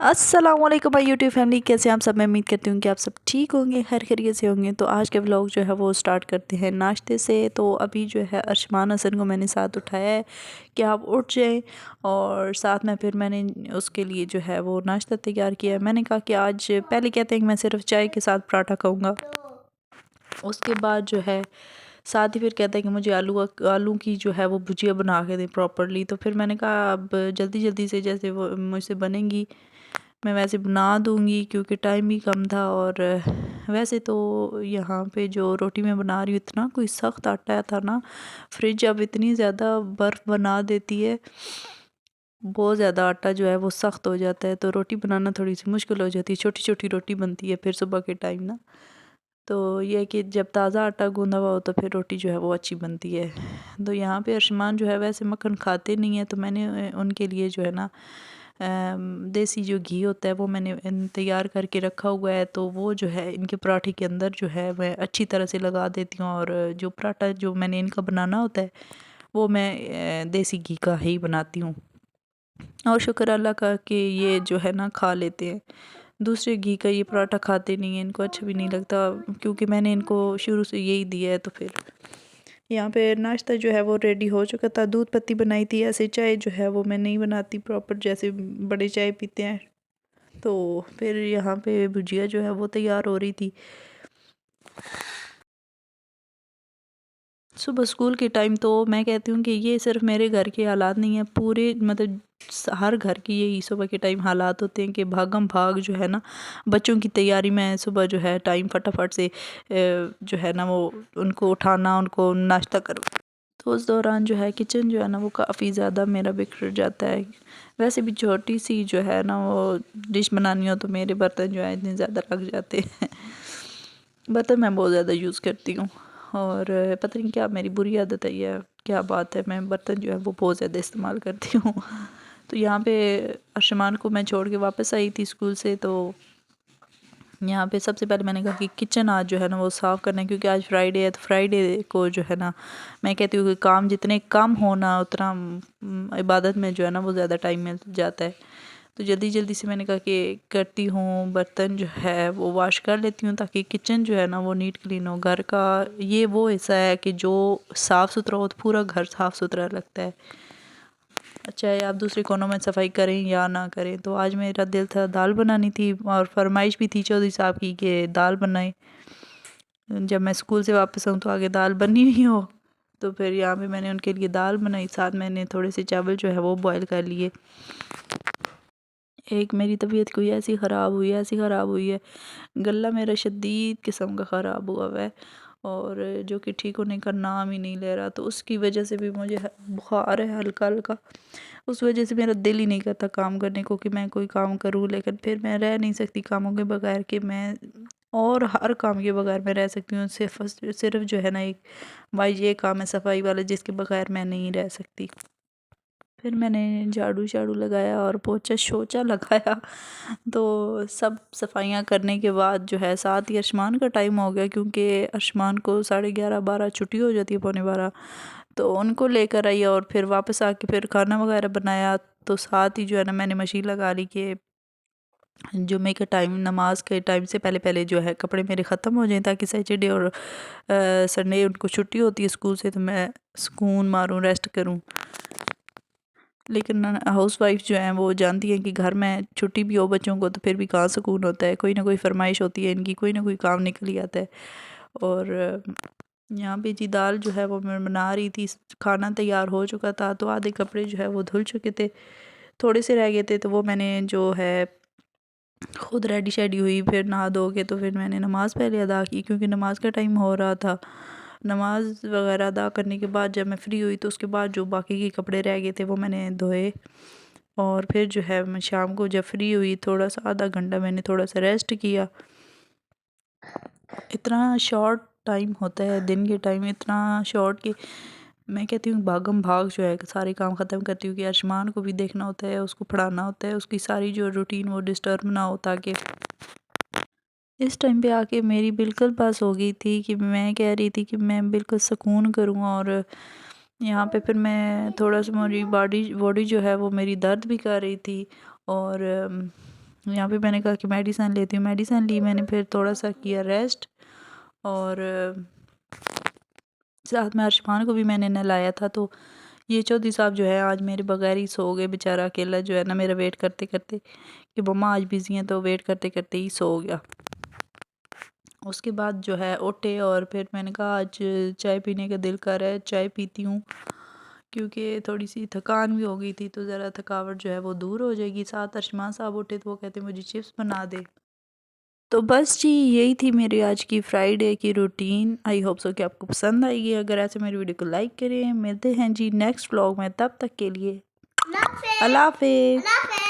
अस्सलाम वालेकुम my YouTube family, कैसे हैं आप सब। मैं उम्मीद करती हूँ कि आप सब ठीक होंगे, हर खैरियत से होंगे। तो आज के व्लॉग जो है वो स्टार्ट करते हैं नाश्ते से। तो अभी जो है अरशमान हसन को मैंने साथ उठाया है कि आप उठ जाएं, और साथ में फिर मैंने उसके लिए जो है वो नाश्ता तैयार किया है। मैंने कहा कि आज पहले कहते हैं कि मैं सिर्फ चाय के साथ पराठा खाऊँगा, उसके बाद जो है साथ ही फिर कहता है कि मुझे आलू की जो है वो भुजिया बना के दें प्रॉपरली। तो फिर मैंने कहा अब जल्दी जल्दी से जैसे वो मुझसे बनेंगी मैं वैसे बना दूंगी, क्योंकि टाइम भी कम था। और वैसे तो यहाँ पे जो रोटी मैं बना रही हूँ इतना कोई सख्त आटा था ना, फ्रिज अब इतनी ज़्यादा बर्फ़ बना देती है, बहुत ज़्यादा आटा जो है वो सख्त हो जाता है, तो रोटी बनाना थोड़ी सी मुश्किल हो जाती है। छोटी छोटी रोटी बनती है फिर सुबह के टाइम ना, तो ये है कि जब ताज़ा आटा गूंदा हुआ हो तो फिर रोटी जो है वो अच्छी बनती है। तो यहाँ पे अरशमान जो है वैसे मक्खन खाते नहीं है, तो मैंने उनके लिए जो है ना देसी जो घी होता है वो मैंने तैयार करके रखा हुआ है। तो वो जो है इनके पराठे के अंदर जो है मैं अच्छी तरह से लगा देती हूँ। और जो पराठा जो मैंने इनका बनाना होता है वो मैं देसी घी का ही बनाती हूँ। और शुक्र अल्लाह का कि ये जो है ना खा लेते हैं। दूसरे घी का ये पराठा खाते नहीं हैं, इनको अच्छा भी नहीं लगता, क्योंकि मैंने इनको शुरू से यही दिया है। तो फिर यहाँ पे नाश्ता जो है वो रेडी हो चुका था। दूध पत्ती बनाई थी। ऐसे चाय जो है वो मैं नहीं बनाती प्रॉपर, जैसे बड़े चाय पीते हैं। तो फिर यहाँ पे भुजिया जो है वो तैयार हो रही थी। सुबह स्कूल के टाइम तो मैं कहती हूँ कि ये सिर्फ मेरे घर के हालात नहीं है, पूरे मतलब हर घर की यही सुबह के टाइम हालात होते हैं कि भागम भाग जो है ना बच्चों की तैयारी में सुबह जो है टाइम फटाफट से जो है ना वो उनको उठाना, उनको नाश्ता करो। तो उस दौरान जो है किचन जो है ना वो काफ़ी ज़्यादा मेरा बिखर जाता है। वैसे भी छोटी सी जो है ना वो डिश बनानी हो तो मेरे बर्तन जो है इतने ज़्यादा लग जाते हैं। बर्तन मैं बहुत ज़्यादा यूज़ करती हूँ, और पता नहीं क्या मेरी बुरी आदत है या क्या बात है, मैं बर्तन जो है वो बहुत ज़्यादा इस्तेमाल करती हूँ। तो यहाँ पे अरशमान को मैं छोड़ के वापस आई थी स्कूल से। तो यहाँ पे सबसे पहले मैंने कहा कि किचन आज जो है ना वो साफ़ करना है, क्योंकि आज फ्राइडे है। तो फ्राइडे को जो है ना मैं कहती हूँ कि काम जितने कम होना उतना इबादत में जो है ना वो ज़्यादा टाइम मिल जाता है। तो जल्दी जल्दी से मैंने कहा कि करती हूँ, बर्तन जो है वो वॉश कर लेती हूँ, ताकि किचन जो है ना वो नीट क्लीन हो। घर का ये वो हिस्सा है कि जो साफ़ सुथरा हो तो पूरा घर साफ़ सुथरा लगता है, चाहे आप दूसरे कोनों में सफाई करें या ना करें। तो आज मेरा दिल था दाल बनानी थी, और फरमाइश भी थी चौधरी साहब की कि दाल बनाए, जब मैं स्कूल से वापस आऊँ तो आगे दाल बनी हुई हो। तो फिर यहाँ पे मैंने उनके लिए दाल बनाई, साथ मैंने थोड़े से चावल जो है वो बॉयल कर लिए। एक मेरी तबीयत कोई ऐसी ख़राब हुई है, गला मेरा शदीद किस्म का ख़राब हुआ है, और जो कि ठीक होने का नाम ही नहीं ले रहा। तो उसकी वजह से भी मुझे बुखार है हल्का हल्का, उस वजह से मेरा दिल ही नहीं करता काम करने को कि मैं कोई काम करूँ। लेकिन फिर मैं रह नहीं सकती कामों के बगैर, कि मैं और हर काम के बगैर मैं रह सकती हूँ, सिर्फ सिर्फ जो है ना एक भाई ये काम है सफाई वाला जिसके बगैर मैं नहीं रह सकती। फिर मैंने झाड़ू झाड़ू लगाया और पोछा शोचा लगाया। तो सब सफाइयाँ करने के बाद जो है साथ ही अरशमान का टाइम हो गया, क्योंकि अरशमान को 11:30 12 छुट्टी हो जाती है, 11:45। तो उनको लेकर आई और फिर वापस आके फिर खाना वगैरह बनाया। तो साथ ही जो है ना मैंने मशीन लगा ली कि जुम्मे के टाइम नमाज के टाइम से पहले पहले जो है कपड़े मेरे ख़त्म हो जाएं, ताकि सैटरडे और संडे उनको छुट्टी होती है स्कूल से, तो मैं सुकून मारूं, रेस्ट करूं। लेकिन हाउस वाइफ जो हैं वो जानती हैं कि घर में छुट्टी भी हो बच्चों को तो फिर भी कहाँ सुकून होता है, कोई ना कोई फरमाइश होती है इनकी, कोई ना कोई काम निकल ही आता है। और यहाँ पे जी दाल जो है वो मैं बना रही थी, खाना तैयार हो चुका था, तो आधे कपड़े जो है वो धुल चुके थे, थोड़े से रह गए थे। तो वो मैंने जो है खुद रेडी शेडी हुई, फिर नहा धो के तो फिर मैंने नमाज़ पहले अदा की, क्योंकि नमाज का टाइम हो रहा था। नमाज वगैरह अदा करने के बाद जब मैं फ्री हुई तो उसके बाद जो बाकी के कपड़े रह गए थे वो मैंने धोए। और फिर जो है मैं शाम को जब फ्री हुई थोड़ा सा आधा घंटा मैंने थोड़ा सा रेस्ट किया। इतना शॉर्ट टाइम होता है दिन के टाइम, इतना शॉर्ट कि मैं कहती हूँ भागम भाग जो है सारे काम ख़त्म करती हूँ, कि आसमान को भी देखना होता है, उसको पढ़ाना होता है, उसकी सारी जो रूटीन वो डिस्टर्ब ना हो। ताकि इस टाइम पे आके मेरी बिल्कुल बस हो गई थी कि मैं कह रही थी कि मैं बिल्कुल सुकून करूँ। और यहाँ पे फिर मैं थोड़ा सा मेरी बॉडी बॉडी जो है वो मेरी दर्द भी कर रही थी। और यहाँ पे मैंने कहा कि मेडिसन लेती हूँ, मेडिसन ली मैंने, फिर थोड़ा सा किया रेस्ट। और साथ में अर्शमान को भी मैंने नहलाया था। तो ये चौधरी साहब जो है आज मेरे बगैर ही सो गए, बेचारा अकेला जो है ना, मेरा वेट करते करते कि मम्मा आज बिज़ी हैं, तो वेट करते करते ही सो गया। उसके बाद जो है उठे और फिर मैंने कहा आज चाय पीने का दिल कर रहा है, चाय पीती हूँ, क्योंकि थोड़ी सी थकान भी हो गई थी, तो ज़रा थकावट जो है वो दूर हो जाएगी। साथ अरशमान साहब उठे तो वो कहते मुझे चिप्स बना दे। तो बस जी यही थी मेरी आज की फ्राइडे की रूटीन। आई होप सो कि आपको पसंद आएगी। अगर ऐसे मेरी वीडियो को लाइक करें। मिलते हैं जी नेक्स्ट व्लॉग में, तब तक के लिए अल्लाह हाफिज़।